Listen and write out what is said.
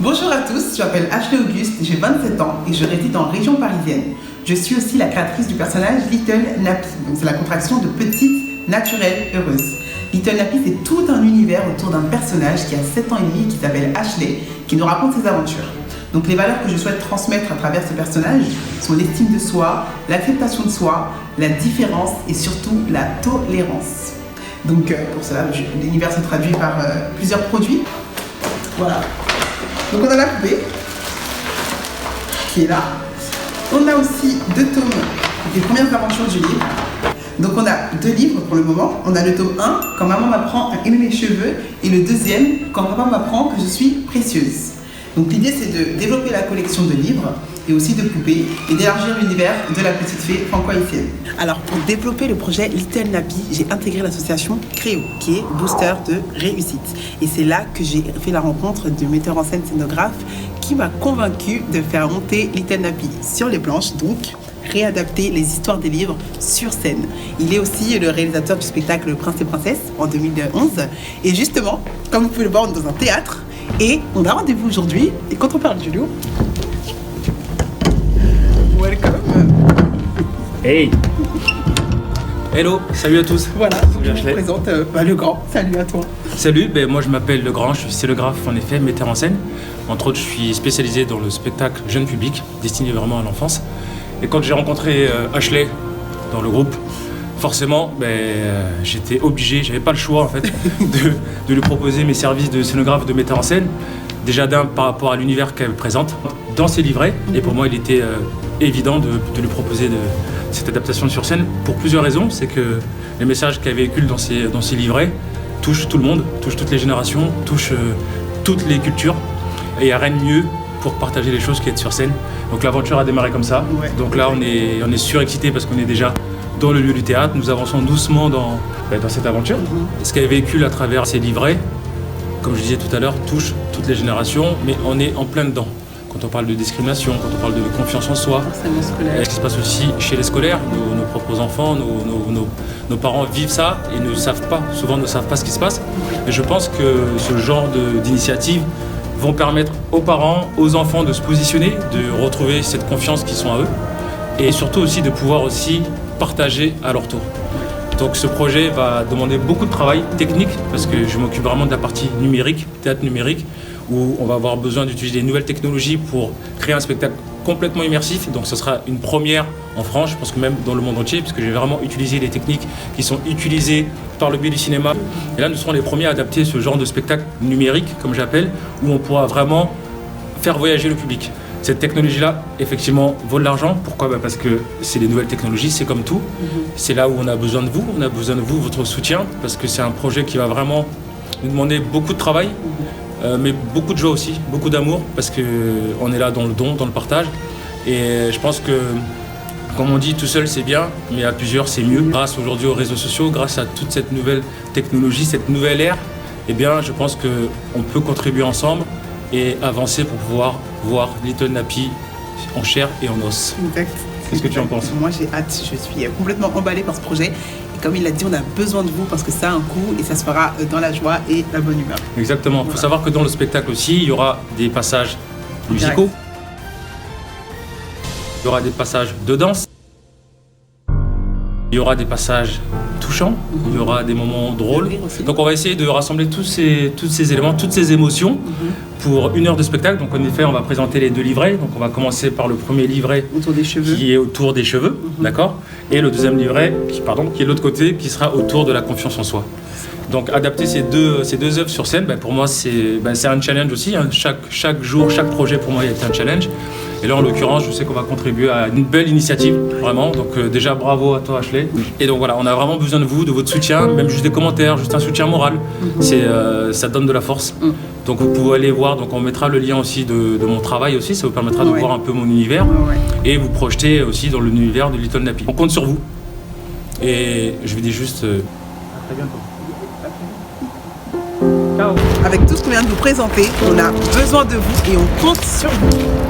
Bonjour à tous, je m'appelle Ashley Auguste, j'ai 27 ans et je réside en région parisienne. Je suis aussi la créatrice du personnage Little Nappy, donc c'est la contraction de petite, naturelle, heureuse. Little Nappy, c'est tout un univers autour d'un personnage qui a 7 ans et demi qui s'appelle Ashley, qui nous raconte ses aventures. Donc les valeurs que je souhaite transmettre à travers ce personnage sont l'estime de soi, l'acceptation de soi, la différence et surtout la tolérance. Donc pour cela, l'univers se traduit par plusieurs produits. Voilà. Donc on a la poupée qui est là. On a aussi 2 tomes des premières aventures du livre. Donc on a 2 livres pour le moment. On a le tome 1, Quand maman m'apprend à aimer mes cheveux, et le deuxième, Quand papa m'apprend que je suis précieuse. Donc l'idée c'est de développer la collection de livres et aussi de poupées et d'élargir l'univers de la petite fée franco-haïtienne. Alors pour développer le projet Little Nappy, j'ai intégré l'association Créo qui est booster de réussite. Et c'est là que j'ai fait la rencontre du metteur en scène scénographe qui m'a convaincu de faire monter Little Nappy sur les planches, donc réadapter les histoires des livres sur scène. Il est aussi le réalisateur du spectacle Le Prince et Princesse en 2011. Et justement, comme vous pouvez le voir, on est dans un théâtre. Et on a rendez-vous aujourd'hui, et quand on parle du loup, welcome. Hey. Hello, salut à tous. Voilà, je vous présente le grand, salut à toi. Salut, moi je m'appelle Le Grand, je suis scénographe en effet, metteur en scène. Entre autres, je suis spécialisé dans le spectacle jeune public, destiné vraiment à l'enfance. Et quand j'ai rencontré Ashley dans le groupe, forcément, j'étais obligé, j'avais pas le choix en fait, de lui proposer mes services de scénographe, de metteur en scène. Déjà d'un par rapport à l'univers qu'elle présente dans ses livrets. Et pour moi, il était évident de lui proposer cette adaptation sur scène pour plusieurs raisons. C'est que les messages qu'elle véhicule dans ses livrets touchent tout le monde, touchent toutes les générations, touchent toutes les cultures. Et il n'y a rien de mieux pour partager les choses qu'être sur scène. Donc l'aventure a démarré comme ça. Ouais. Donc là, on est surexcité parce qu'on est déjà dans le lieu du théâtre. Nous avançons doucement dans cette aventure. Ce qu'elle véhicule à travers ses livrets, comme je disais tout à l'heure, touche toutes les générations, mais on est en plein dedans. Quand on parle de discrimination, quand on parle de confiance en soi, ce qui se passe aussi chez les scolaires, nos propres enfants, nos parents vivent ça et souvent ne savent pas ce qui se passe. Et je pense que ce genre d'initiatives vont permettre aux parents, aux enfants de se positionner, de retrouver cette confiance qui sont à eux, et surtout aussi de pouvoir aussi partager à leur tour. Donc ce projet va demander beaucoup de travail technique parce que je m'occupe vraiment de la partie numérique, théâtre numérique, où on va avoir besoin d'utiliser des nouvelles technologies pour créer un spectacle complètement immersif. Donc ce sera une première en France, je pense que même dans le monde entier, parce que j'ai vraiment utilisé les techniques qui sont utilisées par le biais du cinéma. Et là, nous serons les premiers à adapter ce genre de spectacle numérique, comme j'appelle, où on pourra vraiment faire voyager le public. Cette technologie-là, effectivement, vaut de l'argent. Pourquoi ? Parce que c'est les nouvelles technologies, c'est comme tout. C'est là où on a besoin de vous, votre soutien, parce que c'est un projet qui va vraiment nous demander beaucoup de travail, mais beaucoup de joie aussi, beaucoup d'amour, parce qu'on est là dans le don, dans le partage. Et je pense que, comme on dit, tout seul c'est bien, mais à plusieurs c'est mieux. Grâce aujourd'hui aux réseaux sociaux, grâce à toute cette nouvelle technologie, cette nouvelle ère, eh bien, je pense qu'on peut contribuer ensemble et avancer pour pouvoir voir Little Nappy en chair et en os. Exact. Qu'est-ce que tu en penses ? Moi j'ai hâte, je suis complètement emballée par ce projet. Et comme il l'a dit, on a besoin de vous parce que ça a un coût et ça se fera dans la joie et la bonne humeur. Exactement. Il faut savoir que dans le spectacle aussi, il y aura des passages musicaux. Il y aura des passages de danse. Il y aura des passages touchants, il y aura des moments drôles. Donc on va essayer de rassembler tous ces éléments, toutes ces émotions pour 1 heure de spectacle. Donc en effet, on va présenter les 2 livrets. Donc on va commencer par le premier livret autour des cheveux. Qui est autour des cheveux, d'accord ? Et le deuxième livret, qui est de l'autre côté, qui sera autour de la confiance en soi. Donc adapter ces deux œuvres sur scène, pour moi c'est un challenge aussi. Hein. Chaque jour, chaque projet pour moi est un challenge. Et là en l'occurrence, je sais qu'on va contribuer à une belle initiative, vraiment. Donc déjà bravo à toi Ashley. Et donc voilà, on a vraiment besoin de vous, de votre soutien, même juste des commentaires, juste un soutien moral. Ça donne de la force. Donc vous pouvez aller voir, donc on mettra le lien aussi de mon travail aussi, ça vous permettra de voir un peu mon univers et vous projeter aussi dans l'univers de Little Nappy. On compte sur vous. Et je vous dis juste à très bientôt. Ciao. Avec tout ce qu'on vient de vous présenter, on a besoin de vous et on compte sur vous.